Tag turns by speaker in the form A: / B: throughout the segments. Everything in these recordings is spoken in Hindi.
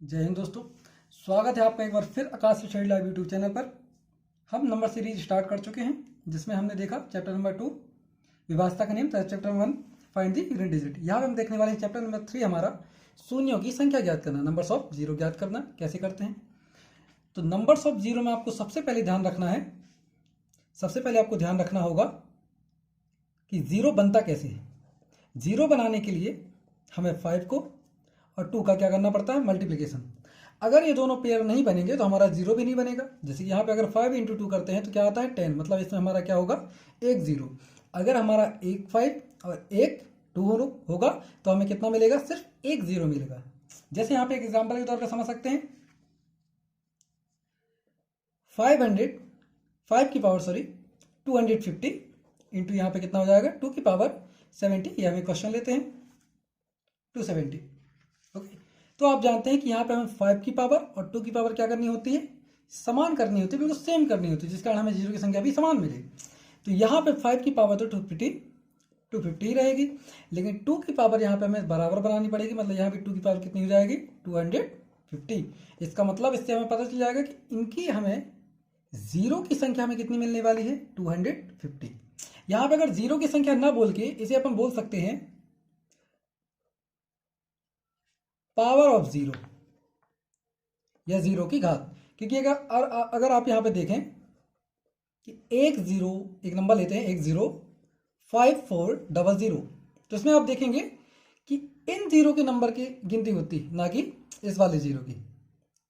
A: जय हिंद दोस्तों। स्वागत है आपका एक बार फिर आकाश स्टडी लाइव यूट्यूब चैनल पर। हम नंबर सीरीज स्टार्ट कर चुके हैं जिसमें हमने देखा चैप्टर नंबर 2 विभाज्यता का नियम, chapter 1 find the unit digit. यहाँ पे हम देखने वाले हैं चैप्टर नंबर 3 हमारा शून्यों की संख्या ज्ञात करना, नंबर्स ऑफ जीरो ज्ञात करना कैसे करते हैं। तो नंबर्स ऑफ जीरो में आपको सबसे पहले ध्यान रखना है, सबसे पहले आपको ध्यान रखना होगा कि जीरो बनता कैसे है। जीरो बनाने के लिए हमें 5 को और 2 का क्या करना पड़ता है, मल्टीप्लिकेशन। अगर ये दोनों पेयर नहीं बनेंगे तो हमारा जीरो भी नहीं बनेगा। जैसे कि यहाँ पे अगर 5 इंटू 2 करते हैं तो क्या आता है 10, मतलब इसमें हमारा क्या होगा, एक जीरो। अगर हमारा एक 5 और एक 2 होगा तो हमें कितना मिलेगा, सिर्फ एक जीरो मिलेगा। जैसे यहाँ पे एक एग्जाम्पल के तौर पर समझ सकते हैं, 250 इंटू यहाँ पे कितना हो जाएगा 2 की पावर 70। ये हमें क्वेश्चन लेते हैं 270। ओके, तो आप जानते हैं कि यहाँ पे हमें 5 की पावर और 2 की पावर क्या करनी होती है, समान करनी होती है, बिल्कुल सेम करनी होती है, जिस कारण हमें जीरो की संख्या भी समान मिले। तो यहाँ पे 5 की पावर तो 250 ही रहेगी, लेकिन 2 की पावर यहाँ पे हमें बराबर बनानी पड़ेगी। मतलब यहाँ पे 2 की पावर कितनी हो जाएगी, 250। इसका मतलब इससे हमें पता चल जाएगा कि इनकी हमें जीरो की संख्या हमें कितनी मिलने वाली है, 250। यहाँ पे अगर जीरो की संख्या ना बोल के इसे अपन बोल सकते हैं पावर ऑफ जीरो या जीरो की घात। क्योंकि अगर आप यहां पे देखें कि एक जीरो, एक नंबर लेते हैं 105400, तो इसमें आप देखेंगे कि इन जीरो के नंबर की गिनती होती ना कि इस वाले जीरो की।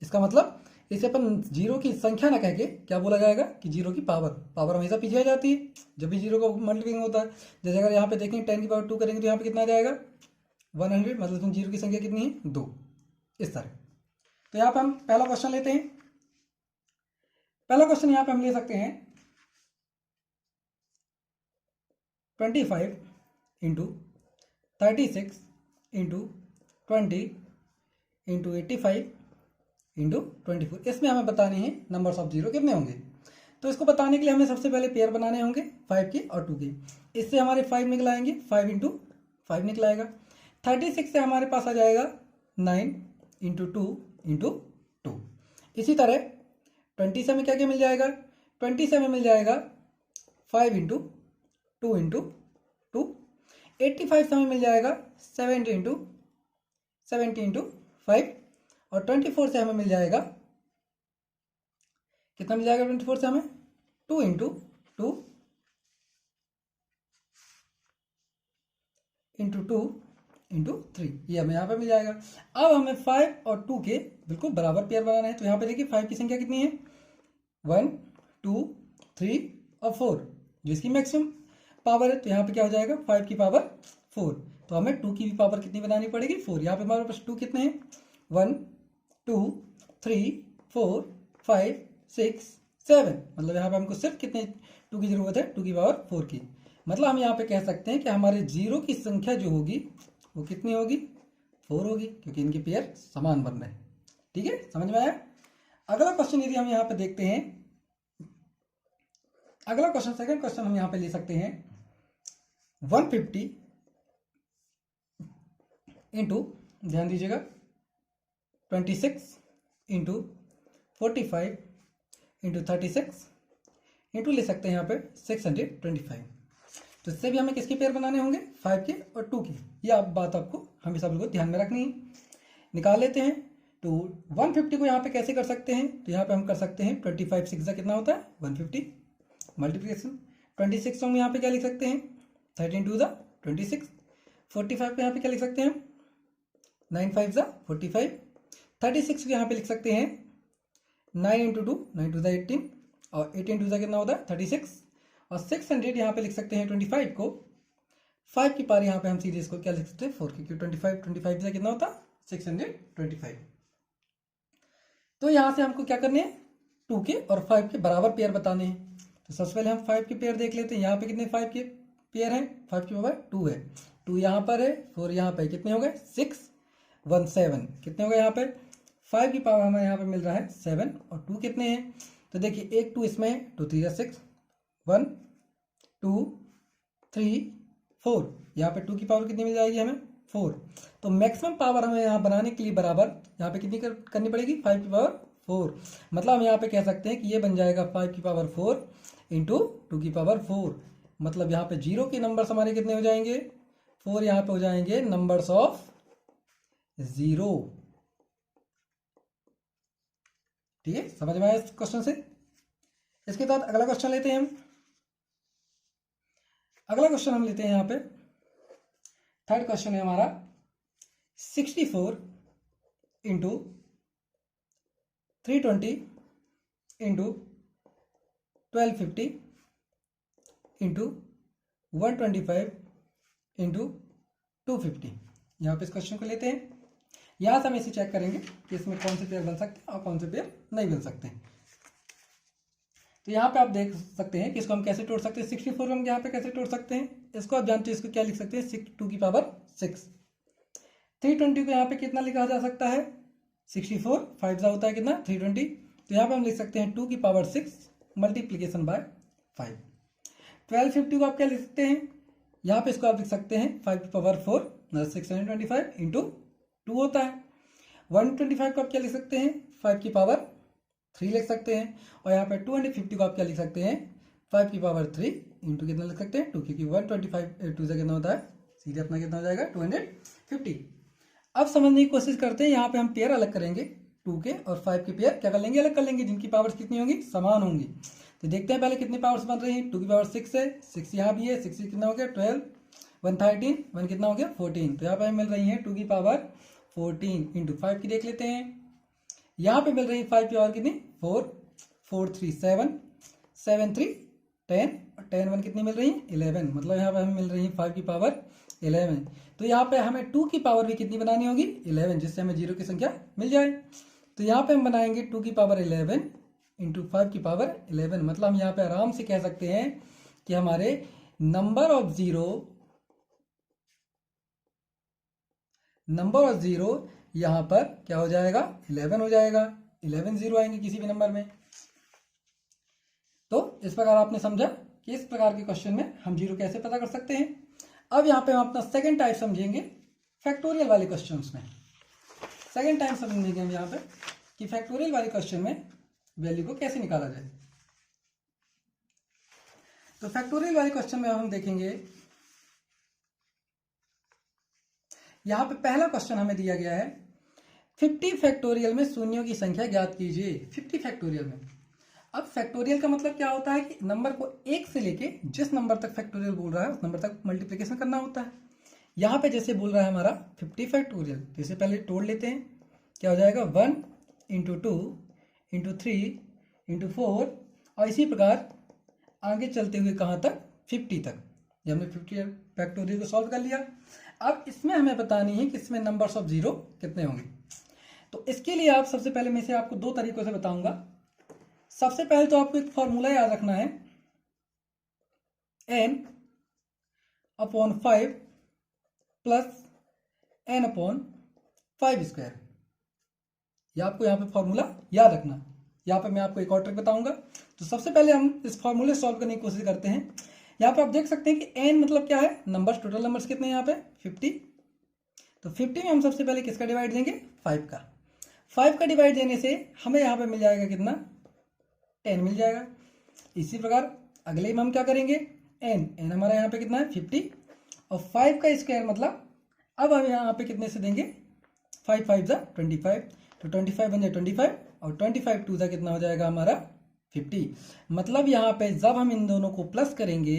A: इसका मतलब इसे अपन जीरो की संख्या ना कह के क्या बोला जाएगा कि जीरो की पावर हमेशा पीछे आ जाती है जब भी जीरो का मल्टीप्लिकेशन होता है। जैसे अगर यहाँ पे देखें 10 की पावर 2 करेंगे तो यहाँ पे कितना आ जाएगा 100, मतलब इसमें जीरो की संख्या कितनी है, 2। इस तरह। तो यहाँ पे हम पहला क्वेश्चन लेते हैं। पहला क्वेश्चन यहाँ पे हम ले सकते हैं 25 इंटू 36 इंटू 20 इंटू 85 इंटू 24। इसमें हमें बताने हैं नंबर्स ऑफ जीरो कितने होंगे। तो इसको बताने के लिए हमें सबसे पहले पेयर बनाने होंगे 5 के और 2 के। इससे हमारे 5 निकल आएंगे, 5 इंटू 5 निकल आएगा। 36 से हमारे पास आ जाएगा 9 इंटू 2 इंटू 2। इसी तरह 20 से हमें क्या क्या मिल जाएगा, 20 से हमें मिल जाएगा 5 इंटू 2 इंटू 2। 85 से हमें मिल जाएगा 70 इंटू 5। और 24 से हमें मिल जाएगा, कितना मिल जाएगा 24 से हमें, 2 इंटू 2 इंटू 2 इंटू 3। ये हमें यहाँ पे मिल जाएगा। अब हमें 5 और 2 के बिल्कुल बराबर पेयर बनाना है। तो यहाँ पे देखिए 5 की संख्या कितनी है, 1 2 3 और 4, जो इसकी मैक्सिमम पावर है। तो यहाँ पे क्या हो जाएगा 5 की पावर 4। तो हमें 2 की भी पावर कितनी बनानी पड़ेगी, 4। यहाँ पे हमारे पास 2 कितने हैं, 1 2 3 4 5 6 7। मतलब यहाँ पे हमको सिर्फ कितने 2 की जरूरत है, 2 की पावर 4 की। मतलब हम यहाँ पे कह सकते हैं कि हमारे जीरो की संख्या जो होगी वो कितनी होगी, 4 होगी, क्योंकि इनके पेयर समान बन रहे हैं। ठीक है, समझ में आया। अगला क्वेश्चन यदि हम यहाँ पे देखते हैं, अगला क्वेश्चन सेकंड क्वेश्चन हम यहाँ पे ले सकते हैं 150 इंटू, ध्यान दीजिएगा, 26 इंटू 45 इंटू 36 इंटू ले सकते हैं यहाँ पे 625। तो इससे भी हमें किसके पेयर बनाने होंगे, 5 के और 2 के। ये आप बात आपको हमेशा बिल्कुल ध्यान में रखनी है। निकाल लेते हैं। तो 150 को यहाँ पे कैसे कर सकते हैं, तो यहाँ पे हम कर सकते हैं 25 6 का कितना होता है 150, मल्टीप्लिकेशन। 26 को हम यहाँ पे क्या लिख सकते हैं 13 2 26। 45 को यहाँ पे क्या लिख सकते हैं 9 5 45। 36 को यहाँ पे लिख सकते हैं 9 इंटू 2 9 2 18, और 18 2 कितना होता है 36। और 600 यहाँ पे लिख सकते हैं 25 को, 5 की पावर यहाँ पे हम सीधे इसको क्या लिख सकते हैं 4, क्योंकि 25 से कितना होता है 625। तो यहाँ से हमको क्या करने हैं 2 के और 5 के बराबर पेयर बताने हैं। तो सबसे पहले हम 5 के पेयर देख लेते हैं। यहाँ पे कितने 5 के पेयर हैं, 5 की पावर 2 है, 2 यहाँ पर है, 4 यहाँ पे, कितने हो गए 6 1 7, कितने हो गए यहाँ पे 5 की पावर हमें यहाँ पे मिल रहा है 7, और 2 कितने हैं, तो देखिए एक 2 इसमें 2 3 6 1 2 3 4। यहाँ पे 2 की पावर कितनी मिल जाएगी हमें 4। तो मैक्सिमम पावर हमें यहाँ बनाने के लिए बराबर यहाँ पे कितनी करनी पड़ेगी 5 की पावर 4। मतलब हम यहाँ पे कह सकते हैं कि ये बन जाएगा 5 की पावर 4 इंटू 2 की पावर 4। मतलब यहाँ पे जीरो के नंबर्स हमारे कितने हो जाएंगे 4, यहाँ पे हो जाएंगे नंबर्स ऑफ जीरो। ठीक है, समझ में आया इस क्वेश्चन से। इसके बाद अगला क्वेश्चन लेते हैं हम। अगला क्वेश्चन हम लेते हैं यहाँ पे, थर्ड क्वेश्चन है हमारा 64 इंटू 320 इंटू 1250 इंटू 125 इंटू 250। यहाँ पे इस क्वेश्चन को लेते हैं। यहाँ से हम इसे चेक करेंगे कि इसमें कौन से पेयर बन सकते हैं और कौन से पेयर नहीं बन सकते हैं। तो यहाँ पे आप देख सकते हैं कि इसको हम कैसे तोड़ सकते हैं। 64 को हम यहाँ पे कैसे तोड़ सकते हैं, इसको आप जानते हैं, इसको क्या लिख सकते हैं 2 की पावर 6। 320 को यहाँ पे कितना लिखा जा सकता है 64, 5 होता है कितना 320। तो यहाँ पे हम लिख सकते हैं 2 की पावर 6 मल्टीप्लीकेशन बाय 5। 1250 को आप क्या लिख सकते हैं, यहाँ पे इसको आप लिख सकते हैं 5 की पावर 4 625 इंटू 2 होता है। 125 को आप क्या लिख सकते हैं 5 की पावर 3 लिख सकते हैं। और यहाँ पे 250 को आप क्या लिख सकते हैं 5 की पावर 3 इंटू कितना लिख सकते हैं 2, क्योंकि 125 2 से कितना होता है सीधे अपना कितना हो जाएगा 250। अब समझने की कोशिश करते हैं। यहाँ पे हम पेयर अलग करेंगे 2 के और 5 के पेयर क्या कर लेंगे अलग कर लेंगे, जिनकी पावर्स कितनी होंगी समान होंगी। तो देखते हैं पहले कितनी पावर्स बन रही हैं। 2 की पावर 6 है, 6 यहाँ भी है, 6 कितना हो गया 12, 113, 1 कितना हो गया 14। तो यहाँ पे मिल रही है 2 की पावर 14 इंटू 5 की देख लेते हैं। यहाँ पे मिल रही है 5 की पावर कितनी 4, 4 3 7, 7 3 10 और 10 1 कितनी मिल रही है 11। मतलब यहाँ पे हमें मिल रही है 5 की पावर 11। तो यहाँ पे हमें 2 की पावर भी कितनी बनानी होगी 11, जिससे हमें जीरो की संख्या मिल जाए। तो यहाँ पे हम बनाएंगे 2 की पावर 11 इंटू 5 की पावर 11। मतलब हम यहाँ पे आराम से कह सकते हैं कि हमारे नंबर ऑफ जीरो यहाँ पर क्या हो जाएगा 11 हो जाएगा। 11 जीरो आएंगे किसी भी नंबर में। तो इस प्रकार आपने समझा कि इस प्रकार के क्वेश्चन में हम जीरो कैसे पता कर सकते हैं। अब यहाँ पे हम अपना सेकंड टाइप समझेंगे फैक्टोरियल वाले क्वेश्चंस में। सेकंड टाइप समझेंगे हम यहाँ पे कि फैक्टोरियल वाले क्वेश्चन में वैल्यू को कैसे निकाला जाए। तो फैक्टोरियल वाले क्वेश्चन में हम देखेंगे, यहाँ पे पहला क्वेश्चन हमें दिया गया है 50 फैक्टोरियल में शून्यों की संख्या ज्ञात कीजिए। 50 फैक्टोरियल में, अब फैक्टोरियल का मतलब क्या होता है कि नंबर को 1 से लेके जिस नंबर तक फैक्टोरियल बोल रहा है उस नंबर तक मल्टीप्लिकेशन करना होता है। यहाँ पे जैसे बोल रहा है हमारा 50 फैक्टोरियल, तो इसे पहले तोड़ लेते हैं। क्या हो जाएगा 1 इंटू 2 इंटू 3 इंटू 4 और इसी प्रकार आगे चलते हुए कहाँ तक 50 तक। ये हमने 50 फैक्टोरियल को सॉल्व कर लिया। अब इसमें हमें बतानी है कि इसमें नंबर्स ऑफ जीरो कितने होंगे। तो इसके लिए आप सबसे पहले मैं इसे आपको दो तरीकों से बताऊंगा। सबसे पहले तो आपको एक फॉर्मूला याद रखना है, n/5 प्लस n/5 स्क्वायर। यह आपको यहाँ पे फॉर्मूला याद रखना। यहाँ पे मैं आपको एक और ट्रिक बताऊंगा। तो सबसे पहले हम इस फॉर्मूले सॉल्व करने की कोशिश करते हैं। यहाँ पे आप देख सकते हैं कि n मतलब क्या है नंबर्स, टोटल नंबर्स कितने हैं यहाँ पे 50। तो 50 में हम सबसे पहले किसका डिवाइड देंगे 5 का। 5 का डिवाइड देने से हमें यहाँ पे मिल जाएगा कितना 10 मिल जाएगा। इसी प्रकार अगले में हम क्या करेंगे n हमारा यहाँ पे कितना है 50 और 5 का स्क्वायर मतलब अब हम यहाँ पे कितने से देंगे 5 5 जा 25। तो 25 बन जाए 25 और 25 2 जा कितना हो जाएगा हमारा 50। मतलब यहाँ पे जब हम इन दोनों को प्लस करेंगे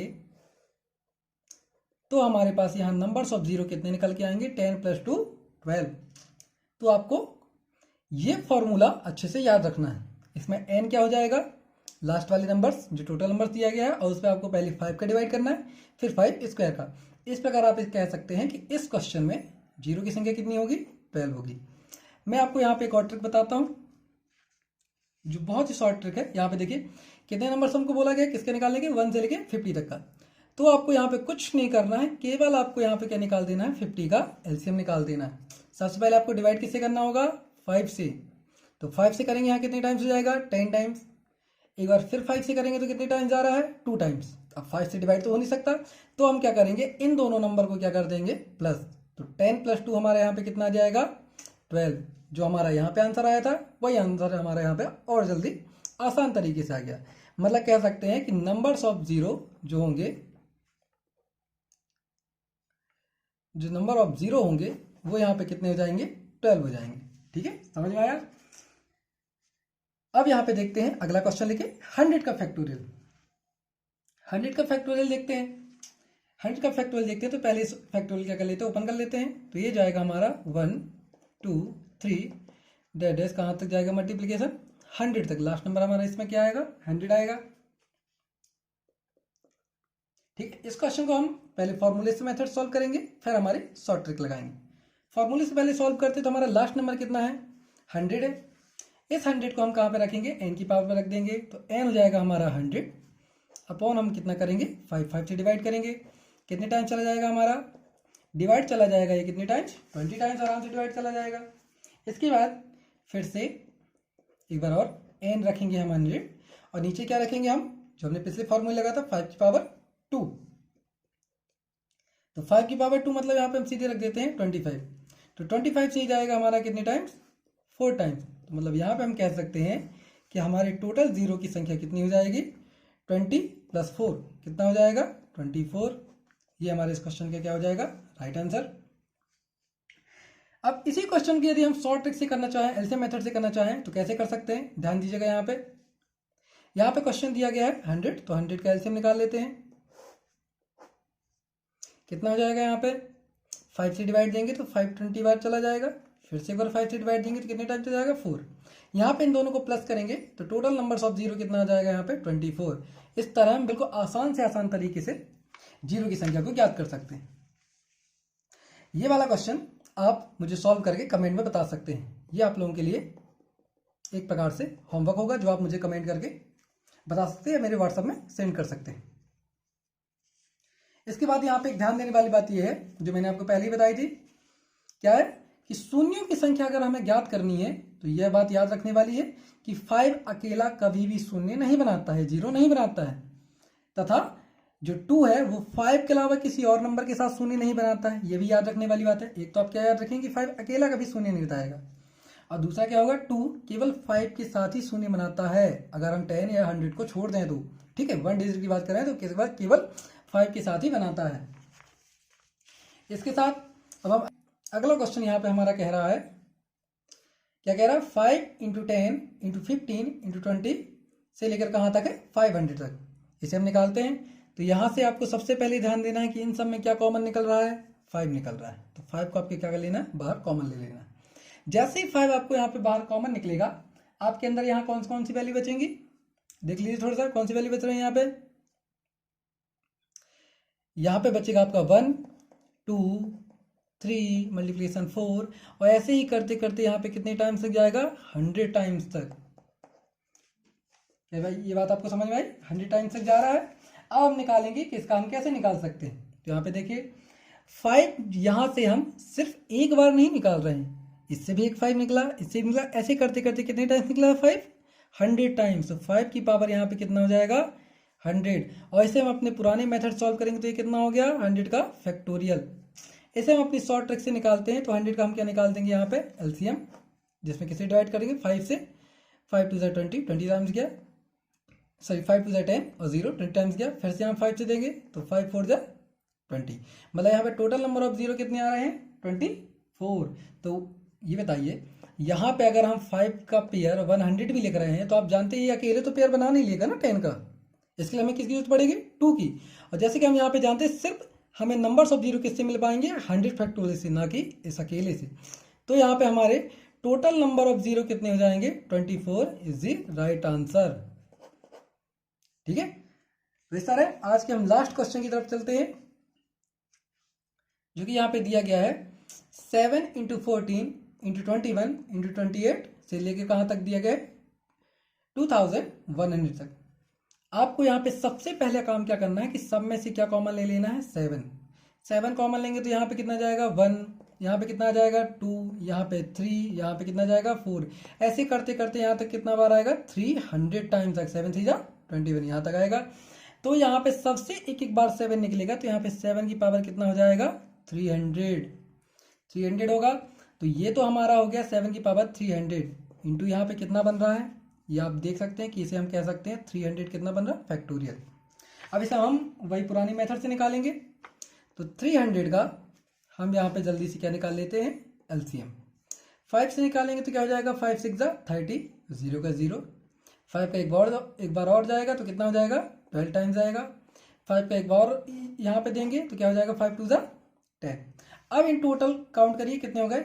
A: तो हमारे पास यहाँ नंबर्स ऑफ जीरो कितने निकल के आएंगे 10 + 2 12। तो आपको ये फॉर्मूला अच्छे से याद रखना है। इसमें n क्या हो जाएगा लास्ट वाले नंबर्स जो टोटल नंबर्स दिया गया है और उस पर आपको पहले 5 का डिवाइड करना है फिर 5 स्क्वायर का। इस प्रकार आप कह सकते हैं कि इस क्वेश्चन में जीरो की संख्या कितनी होगी 12 होगी। मैं आपको यहाँ पे एक और ट्रिक बताता हूँ जो बहुत ही शॉर्ट ट्रिक है। यहाँ पे देखिए कितने नंबर्स हमको बोला गया किसके निकालने के 1 से लेके 50 तक का। तो आपको यहाँ पे कुछ नहीं करना है, केवल आपको यहाँ पे क्या निकाल देना है 50 का एलसीएम निकाल देना है। सबसे पहले आपको डिवाइड किससे करना होगा 5 से। तो 5 से करेंगे यहाँ कितने टाइम्स हो जाएगा 10 टाइम्स। एक बार फिर 5 से करेंगे तो कितने टाइम्स जा रहा है 2 टाइम्स। अब 5 से डिवाइड तो हो नहीं सकता तो हम क्या करेंगे इन दोनों नंबर को क्या कर देंगे प्लस। तो 10 + 2 हमारे यहाँ पे कितना आ जाएगा 12। जो हमारा यहाँ पे आंसर आया था वही आंसर हमारे यहाँ पे और जल्दी आसान तरीके से आ गया। मतलब कह सकते हैं कि नंबर्स ऑफ जीरो जो होंगे, जो नंबर ऑफ जीरो होंगे वो यहाँ पे कितने हो जाएंगे 12 हो जाएंगे। ठीक है, समझ में आया। अब यहाँ पे देखते हैं अगला क्वेश्चन लिखे 100 का फैक्टोरियल। 100 का फैक्टोरियल देखते हैं। 100 का फैक्टोरियल देखते हैं तो पहले इस फैक्टोरियल क्या कर लेते हैं, ओपन कर लेते हैं। तो ये जाएगा हमारा 1 2 3 डैश कहाँ तक जाएगा मल्टीप्लीकेशन 100 तक। लास्ट नंबर हमारा इसमें क्या आएगा 100 आएगा। ठीक है, इस क्वेश्चन को हम पहले फॉर्मूले से मेथड सॉल्व करेंगे, फिर हमारे शॉर्ट ट्रिक लगाएंगे। फॉर्मूले से पहले सॉल्व करते तो हमारा लास्ट नंबर कितना है 100 है। इस 100 को हम कहाँ पे रखेंगे n की पावर पे रख देंगे। तो n हो जाएगा हमारा 100 अपॉन हम कितना करेंगे 5 से डिवाइड करेंगे। कितने टाइम चला जाएगा हमारा डिवाइड चला जाएगा, ये कितने टाइम्स 20 टाइम्स आराम से डिवाइड चला जाएगा। इसके बाद फिर से एक बार और n रखेंगे हम 100 और नीचे क्या रखेंगे हम जो हमने पिछले फॉर्मूले लगा था 5 की पावर 2। तो 5 की पावर 2 मतलब यहाँ पे हम सीधे रख देते हैं 25। तो 25 से ही जाएगा हमारा कितने टाइम्स 4 टाइम्स। तो मतलब यहाँ पे हम कह सकते हैं कि हमारे टोटल जीरो की संख्या कितनी हो जाएगी 20 + 4 कितना हो जाएगा 24। ये हमारे इस क्वेश्चन का क्या हो जाएगा राइट आंसर। अब इसी क्वेश्चन की यदि हम शॉर्ट ट्रिक से करना चाहें, एलसीएम मेथड से करना चाहें तो कैसे कर सकते हैं, ध्यान दीजिएगा। यहाँ पे क्वेश्चन दिया गया है 100, तो 100 का एलसीएम निकाल लेते हैं। कितना हो जाएगा यहाँ पे 5 से डिवाइड देंगे तो 5 20 बार चला जाएगा। फिर से एक बार 5 से डिवाइड देंगे तो कितने टाइम चला जाएगा 4। यहाँ पे इन दोनों को प्लस करेंगे तो टोटल नंबर्स ऑफ जीरो कितना आ जाएगा यहाँ पे 24। इस तरह हम बिल्कुल आसान से आसान तरीके से जीरो की संख्या को ज्ञात कर सकते हैं। ये वाला क्वेश्चन आप मुझे सॉल्व करके कमेंट में बता सकते हैं। ये आप लोगों के लिए एक प्रकार से होमवर्क होगा जो आप मुझे कमेंट करके बता सकते हैं, मेरे व्हाट्सएप में सेंड कर सकते हैं। इसके बाद यहाँ पे एक ध्यान देने वाली बात यह है जो मैंने आपको पहले ही बताई थी, क्या है कि शून्यों की संख्या अगर हमें ज्ञात करनी है तो यह बात याद रखने वाली है कि 5 अकेला कभी भी शून्य नहीं बनाता है, जीरो नहीं बनाता है, तथा जो 2 है वो 5 के अलावा किसी और नंबर के साथ शून्य नहीं बनाता है। ये भी याद रखने वाली बात है। एक तो आप क्या याद रखेंगे कि 5 अकेला कभी शून्य नहीं बताएगा, और दूसरा क्या होगा 2 केवल 5 के साथ ही शून्य बनाता है अगर हम 10 या 100 को छोड़ दें तो। ठीक है, 1 डिजिट की बात करें तो केवल 5 के साथ ही बनाता है। इसके साथ अब हम अगला क्वेश्चन यहाँ पे हमारा कह रहा है, क्या कह रहा है 5 × 10 × 15 × 20 से लेकर कहाँ तक है 500 तक। इसे हम निकालते हैं। तो यहाँ से आपको सबसे पहले ध्यान देना है कि इन सब में क्या कॉमन निकल रहा है 5 निकल रहा है। तो 5 को आपके क्या कर लेना है बाहर कॉमन ले लेना है। जैसे ही 5 आपको यहाँ पे बाहर कॉमन निकलेगा आपके अंदर यहाँ कौन सी वैल्यू बचेंगी देख लीजिए थोड़ा सा, कौन सी वैल्यू बच रही है यहाँ पे बचेगा आपका 1 2 3 मल्टीप्लिकेशन 4 और ऐसे ही करते करते यहाँ पे कितने टाइम्स तक जाएगा 100 टाइम्स तक। क्या भाई ये बात आपको समझ में आई, 100 टाइम्स तक जा रहा है। अब हम निकालेंगे कि इसका हम कैसे निकाल सकते हैं। तो यहाँ पे देखिए 5 यहाँ से हम सिर्फ एक बार नहीं निकाल रहे हैं, इससे भी एक 5 निकला, इससे भी निकला, ऐसे करते करते कितने टाइम्स निकला 5 100 टाइम्स। तो 5 की पावर यहाँ पे कितना हो जाएगा 100। और इसे हम अपने पुराने मेथड सॉल्व करेंगे तो ये कितना हो गया 100 का फैक्टोरियल। इसे हम अपनी शॉर्ट ट्रिक से निकालते हैं। तो 100 का हम क्या निकाल देंगे यहाँ पे एलसीएम, जिसमें किसे डिवाइड करेंगे 5 से। 5 2 20 20 टाइम्स गया, सॉरी 5 2 10 और 0 20 टाइम्स गया। फिर से हम 5 से देंगे तो 5 4 20। मतलब यहाँ पे टोटल नंबर ऑफ जीरो कितने आ रहे हैं 24। तो ये बताइए यहाँ पे अगर हम 5 का पेयर 100 भी लिख रहे हैं तो आप जानते हैं अकेले तो पेयर बना नहीं लेगा ना 10 का, इसके लिए हमें किसकी जरूरत पड़ेगी 2 की। और जैसे कि हम यहाँ पे जानते हैं सिर्फ हमें नंबर्स ऑफ जीरो किससे मिल पाएंगे 100 फैक्टोरियल से, ना कि इस अकेले से। तो यहाँ पे हमारे टोटल नंबर ऑफ जीरो कितने हो जाएंगे 24 इज द राइट आंसर। ठीक है, तो इस तरह आज के हम लास्ट क्वेश्चन की तरफ चलते हैं जो कि यहाँ पे दिया गया है 7 × 14 × 21 × 28 से लेके कहाँ तक दिया गया है 2100 तक। आपको यहाँ पे सबसे पहले काम क्या करना है कि सब में से क्या कॉमन ले लेना है 7 कॉमन लेंगे तो यहाँ पे कितना जाएगा 1, यहाँ पे कितना जाएगा 2, यहाँ पे 3, यहाँ पे कितना जाएगा 4। ऐसे करते करते यहाँ तक कितना बार आएगा 300 टाइम्स तक। 7 3 21 यहाँ तक आएगा। तो यहाँ पे सबसे एक एक बार 7 निकलेगा तो यहाँ पे 7 की पावर कितना हो जाएगा 300। 300 होगा, तो ये तो हमारा हो गया 7 की पावर 300 इंटू यहाँ पे कितना बन रहा है, ये आप देख सकते हैं कि इसे हम कह सकते हैं 300 कितना बन रहा है, फैक्टोरियल। अब इसे हम वही पुरानी मेथड से निकालेंगे, तो 300 का हम यहाँ पे जल्दी से क्या निकाल लेते हैं, एलसीएम। 5 से निकालेंगे तो क्या हो जाएगा, 5 6 जा 30, 0 का 0, 5 का एक बार और जाएगा तो कितना हो जाएगा, 12 टाइम्स आएगा। 5 का एक बार यहाँ पे देंगे तो क्या हो जाएगा, 5 2 जा 10। अब इन टोटल काउंट करिए कितने हो गए,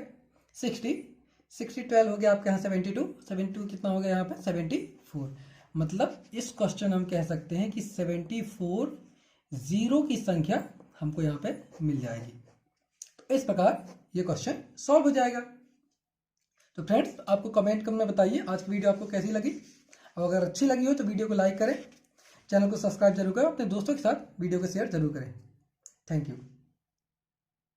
A: 60, 12 हो गया आपके यहाँ 72 कितना हो गया यहाँ पे 74। मतलब इस क्वेश्चन हम कह सकते हैं कि 74 जीरो की संख्या हमको यहाँ पे मिल जाएगी। तो इस प्रकार ये क्वेश्चन सॉल्व हो जाएगा। तो फ्रेंड्स आपको कमेंट में बताइए आज की वीडियो आपको कैसी लगी, और अगर अच्छी लगी हो तो वीडियो को लाइक करें, चैनल को सब्सक्राइब जरूर करें, अपने दोस्तों के साथ वीडियो को शेयर जरूर करें। Thank you.